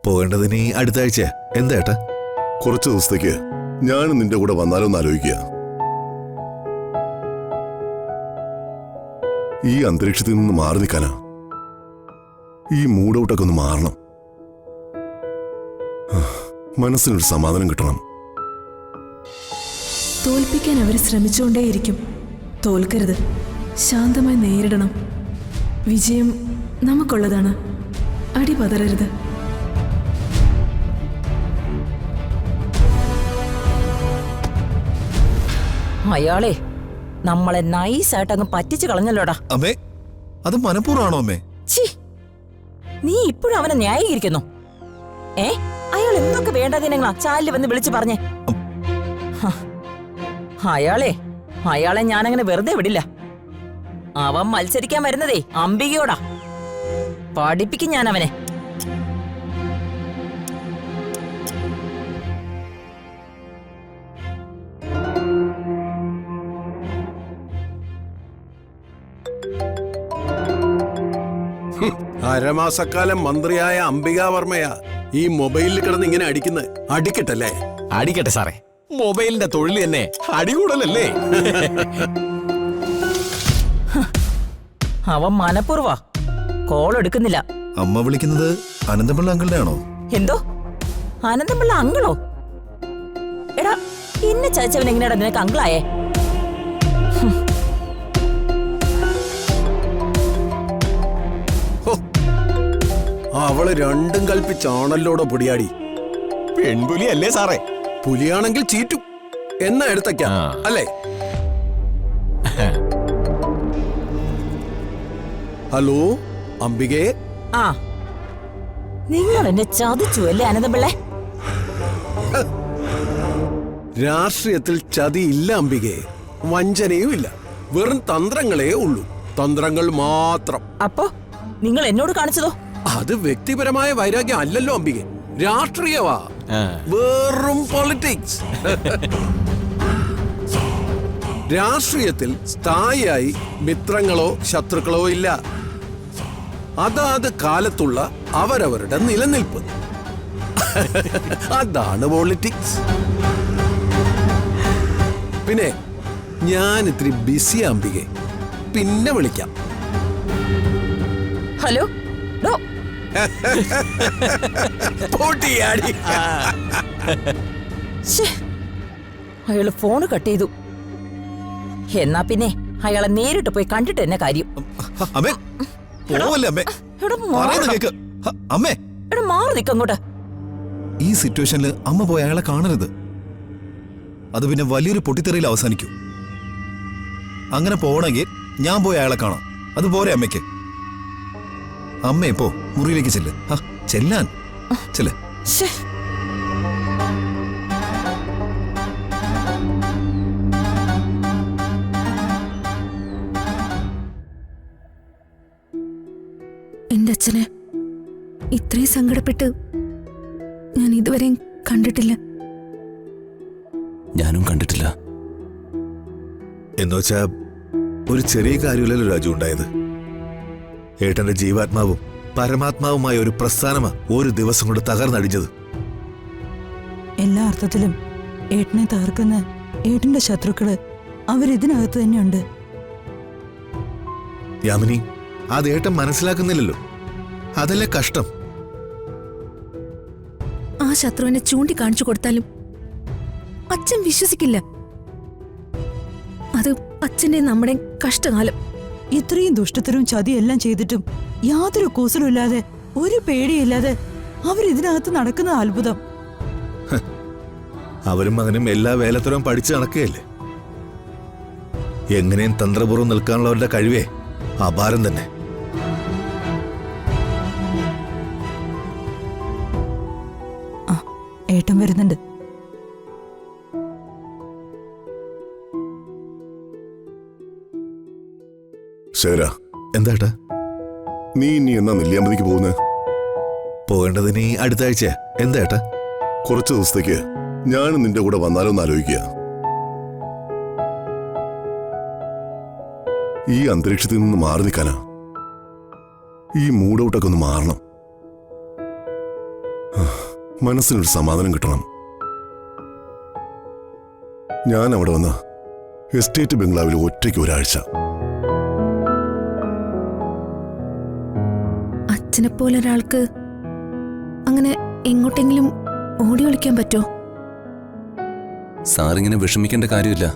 പോകേണ്ടതിന് അടുത്ത ആഴ്ച. എന്താ ഏട്ടാ? കുറച്ചു ദിവസത്തേക്ക് ഞാനും നിന്റെ കൂടെ വന്നാലോന്ന് ആലോചിക്കുക. ഈ അന്തരീക്ഷത്തിൽ നിന്ന് മാറി നിൽക്കാനാ. ഈ മൂഡൌട്ടൊക്കെ ഒന്ന് മാറണം. മനസ്സിനൊരു സമാധാനം കിട്ടണം. തോൽപ്പിക്കാൻ അവർ ശ്രമിച്ചുകൊണ്ടേയിരിക്കും. തോൽക്കരുത്, ശാന്തമായി നേരിടണം. വിജയം നമുക്കുള്ളതാണ്. അടിപതറരുത്. അയാളെ നമ്മളെ നൈസായിട്ട് അങ്ങ് പറ്റിച്ചു കളഞ്ഞല്ലോടാ. അമ്മേ, അത് മനഃപൂർവ്വമാണോ അമ്മേ? ഛീ, നീ ഇപ്പോഴും അവനെ ന്യായീകരിക്കുന്നു. അയാൾ എന്തൊക്കെ വേണ്ടതിനങ്ങളാ ചാലിൽ വന്ന് വിളിച്ചു പറഞ്ഞേ. അയാളെ ഞാനങ്ങനെ വെറുതെ വിടില്ല. അവൻ മത്സരിക്കാൻ വരുന്നതേ അംബികയോടാ. പഠിപ്പിക്കും ഞാൻ അവനെ. അരമാസക്കാലം മന്ത്രിയായ അംബികാവർമ്മയാ ഈ മൊബൈലിൽ കിടന്ന് ഇങ്ങനെ അടിക്കുന്നത്. അടിക്കട്ടല്ലേ? അടിക്കട്ടെ സാറേ, മൊബൈലിന്റെ തൊഴിൽ തന്നെ അടികൂടലല്ലേ? അവൻ മനഃപൂർവ്വ കോൾ എടുക്കുന്നില്ല. അമ്മ വിളിക്കുന്നത് അനന്തപിള്ള അങ്കിളിനെ ആണോ? എന്തോ അനന്തപിള്ള അങ്കിളോ? എടാ, എന്നെ ചതിച്ചവൻ എങ്ങനെയാടാ നിനക്ക് അങ്കിളായേ? അവള് രണ്ടും കൽപ്പിച്ചാണല്ലോടെ പൊടിയാടി. പെൺപുലി അല്ലേ സാറേ? പുലിയാണെങ്കിൽ ചീറ്റും എന്നാ എടുത്തയ്ക്കാം അല്ലേ? ഹലോ അംബികേ. ആ, നിങ്ങൾ എന്നെ ചതിച്ചു അല്ലേ അനന്തപിള്ളേ? രാഷ്ട്രീയത്തിൽ ചതിയില്ല അംബികേ, വഞ്ചനയും ഇല്ല. വെറും തന്ത്രങ്ങളേ ഉള്ളൂ. തന്ത്രങ്ങൾ മാത്രം. അപ്പോ നിങ്ങൾ എന്നോട് കാണിച്ചതോ? അത് വ്യക്തിപരമായ വൈരാഗ്യം അല്ലല്ലോ അംബികെ, രാഷ്ട്രീയവാ. വെറും പൊളിറ്റിക്സ്. രാഷ്ട്രീയത്തിൽ സ്ഥായിയായി മിത്രങ്ങളോ ശത്രുക്കളോ ഇല്ല. അതാത് കാലത്തുള്ള അവരവരുടെ നിലനിൽപ്പ്. അതാണ് പൊളിറ്റിക്സ്. പിന്നെ ഞാൻ ഇത്തിരി ബിസി അംബികെ, പിന്നെ വിളിക്കാം. ഹലോ. അയാള് ഫോണ് കട്ട് ചെയ്തു. എന്നാ പിന്നെ അയാളെ നേരിട്ട് പോയി കണ്ടിട്ട് എന്നെ കാര്യം. അമ്മേ, പോവല്ലേ അമ്മേ? അമ്മേ, എടാ മാറി നിക്കങ്ങോട്ട്. ഈ സിറ്റുവേഷനിൽ അമ്മ പോയി അയാളെ കാണരുത്. അത് പിന്നെ വലിയൊരു പൊട്ടിത്തെറിയിൽ അവസാനിക്കും. അങ്ങനെ പോകണമെങ്കിൽ ഞാൻ പോയി അയാളെ കാണാം. അതുപോലെ അമ്മയ്ക്ക്. അമ്മ ഇപ്പോ മുറിയിലേക്ക് ചെല്ല്. ചെല്ലാൻ ചെല്ല്. എന്റെ അച്ഛനെ ഇത്രയും സങ്കടപ്പെട്ട് ഞാൻ ഇതുവരെയും കണ്ടിട്ടില്ല. ഞാനും കണ്ടിട്ടില്ല. എന്നുവെച്ചാ ഒരു ചെറിയ കാര്യമില്ലല്ലോ രാജു ഉണ്ടായത്. ഏട്ടന്റെ ജീവാത്മാവും പരമാത്മാവുമായ ഒരു പ്രസ്ഥാനമാ ഒരു ദിവസം കൊണ്ട് തകർന്നടിഞ്ഞത്. എല്ലാ അർത്ഥത്തിലും ഏട്ടനെ തകർക്കുന്ന ഏട്ടന്റെ ശത്രുക്കള് അവരിതിനകത്ത് തന്നെയുണ്ട്. യാമിനി, അത് ഏട്ടൻ മനസ്സിലാക്കുന്നില്ലല്ലോ. അതല്ലേ കഷ്ടം. ആ ശത്രുവിനെ ചൂണ്ടിക്കാണിച്ചു കൊടുത്താലും അച്ഛൻ വിശ്വസിക്കില്ല. അത് അച്ഛന്റെ നമ്മുടെ കഷ്ടകാലം. ഇത്രയും ദുഷ്ടത്തരവും ചതിയെല്ലാം ചെയ്തിട്ടും യാതൊരു കൂസലുമില്ലാതെ ഒരു പേടിയില്ലാതെ അവരിതിനകത്ത് നടക്കുന്ന അത്ഭുതം. അവരും മകനും എല്ലാ വേലത്തരവും പഠിച്ചു നടക്കുകയല്ലേ. എങ്ങനെയും തന്ത്രപൂർവ്വം നിൽക്കാനുള്ളവരുടെ കഴിവേ അപാരം തന്നെ. ഏട്ടൻ വരുന്നുണ്ട്. ശരാ, എന്താ നീ ഇനി എന്നാ നെല്ലിയാമ്പതിക്ക് പോകുന്നത്? പോകേണ്ടതിന് അടുത്ത ആഴ്ച. എന്താ ഏട്ടാ? കുറച്ചു ദിവസത്തേക്ക് ഞാനും നിന്റെ കൂടെ വന്നാലോന്ന് ആലോചിക്കുക. ഈ അന്തരീക്ഷത്തിൽ നിന്ന് മാറി നിൽക്കാനാ. ഈ മൂഡൌട്ടൊക്കെ ഒന്ന് മാറണം. മനസ്സിനൊരു സമാധാനം കിട്ടണം. ഞാൻ അവിടെ വന്ന് എസ്റ്റേറ്റ് ബംഗ്ലാവിൽ ഒറ്റയ്ക്ക് ഒരാഴ്ച. അച്ഛനെ പോലെ ഒരാൾക്ക് അങ്ങനെ എങ്ങോട്ടെങ്കിലും ഓടി ഒളിക്കാൻ പറ്റോ? സാറിങ്ങനെ വിഷമിക്കേണ്ട കാര്യമില്ല.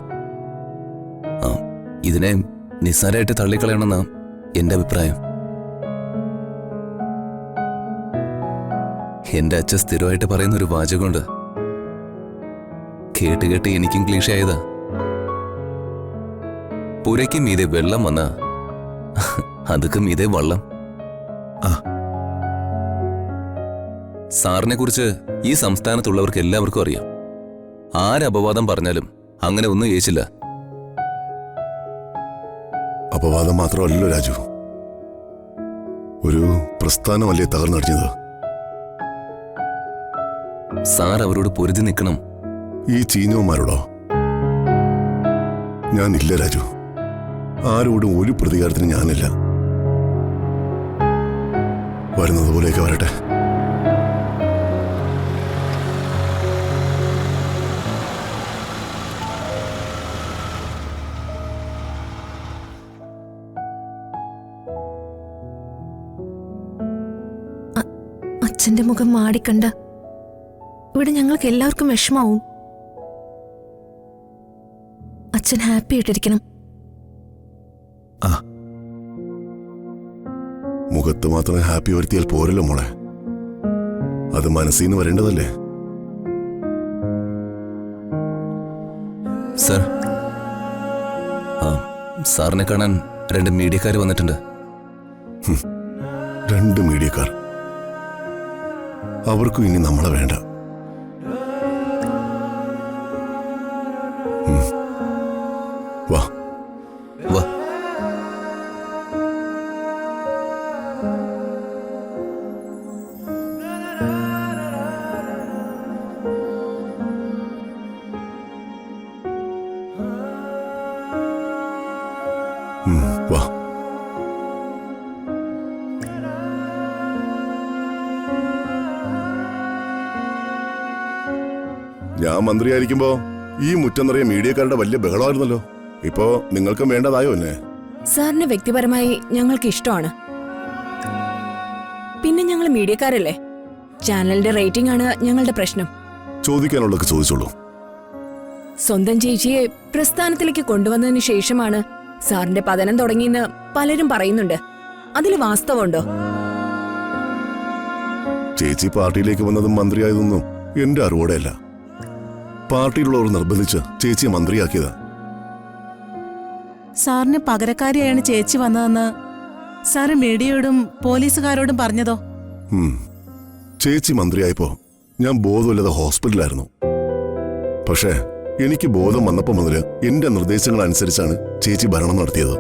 ആ, ഇതിനെ നിസ്സാരമായിട്ട് തള്ളിക്കളയണമെന്നാ എന്റെ അഭിപ്രായം. എന്റെ അച്ഛൻ സ്ഥിരമായിട്ട് പറയുന്ന ഒരു വാചകമുണ്ട്, കേട്ട് കേട്ട് എനിക്കും ക്ലീഷയായതാ. പുരയ്ക്ക് മീതെ വെള്ളം വന്നാ അതുക്ക് മീതെ വള്ളം. സാറിനെ കുറിച്ച് ഈ സംസ്ഥാനത്തുള്ളവർക്ക് എല്ലാവർക്കും അറിയാം. ആരപവാദം പറഞ്ഞാലും അങ്ങനെ ഒന്നും ഏച്ചില്ല. അപവാദം മാത്രമല്ലല്ലോ രാജു, ഒരു പ്രസ്ഥാനമല്ലേ തകർന്നടിഞ്ഞത്. സാർ അവരോട് പൊരുതി നിൽക്കണം. ഈ ചീനവന്മാരോടോ? ഞാനില്ല രാജു, ആരോടും ഒരു പ്രതികാരത്തിന് ഞാനില്ല. വരുന്നത് പോലെയൊക്കെ വരട്ടെ. അച്ഛന്റെ മുഖം മാടിക്കണ്ട ഇവിടെ ഞങ്ങൾക്ക് എല്ലാവർക്കും വിഷമാവും. അച്ഛൻ ഹാപ്പി ആയിട്ടിരിക്കണം. മുഖത്ത് മാത്രം ഹാപ്പി വരുത്തിയാൽ പോരല്ലോ മോളെ, അത് മനസ്സിൽ നിന്ന് വരേണ്ടതല്ലേ. സർ, സാറിനെ കാണാൻ 2 മീഡിയക്കാർ വന്നിട്ടുണ്ട്. 2 മീഡിയക്കാർ? അവർക്കും ഇനി നമ്മളെ വേണ്ട. വാ വാ. വാ. ഞാൻ മന്ത്രിയായിരിക്കുമ്പോ ഈ മുറ്റം നിറയെ മീഡിയക്കാരുടെ വലിയ ബഹളമായിരുന്നല്ലോ. ഇപ്പോ നിങ്ങൾക്കും വേണ്ടതായോ എന്നെ? സാറിന് വ്യക്തിപരമായി ഞങ്ങൾക്ക് ഇഷ്ടമാണ്. പിന്നെ ഞങ്ങൾ മീഡിയക്കാരല്ലേ, ചാനലിന്റെ റേറ്റിംഗ് ആണ് ഞങ്ങളുടെ പ്രശ്നം. ചോദിക്കാനുള്ളതൊക്കെ ചോദിച്ചോളൂ. സ്വന്തം ചേച്ചിയെ പ്രസ്ഥാനത്തിലേക്ക് കൊണ്ടുവന്നതിന് ശേഷമാണ് സാറിന്റെ പതനം തുടങ്ങിയെന്ന് പലരും പറയുന്നുണ്ട്. അതിൽ വാസ്തവമുണ്ടോ? ചേച്ചി പാർട്ടിയിലേക്ക് വന്നതും മന്ത്രിയായതൊന്നും എന്റെ അറിവോടെയല്ല. പാർട്ടിയിലുള്ളവർ നിർബന്ധിച്ച് ചേച്ചിയെ മന്ത്രിയാക്കിയതാ. സാറിന് പകരക്കാരിയാണ് ചേച്ചി വന്നതെന്ന് സാറ് മീഡിയയോടും പോലീസുകാരോടും പറഞ്ഞതോ? ചേച്ചി മന്ത്രിയായപ്പോ ഞാൻ ബോധമില്ലാതെ ഹോസ്പിറ്റലായിരുന്നു. പക്ഷേ എനിക്ക് ബോധം വന്നപ്പോ മുതല് എന്റെ നിർദ്ദേശങ്ങൾ അനുസരിച്ചാണ് ചേച്ചി ഭരണം നടത്തിയത്.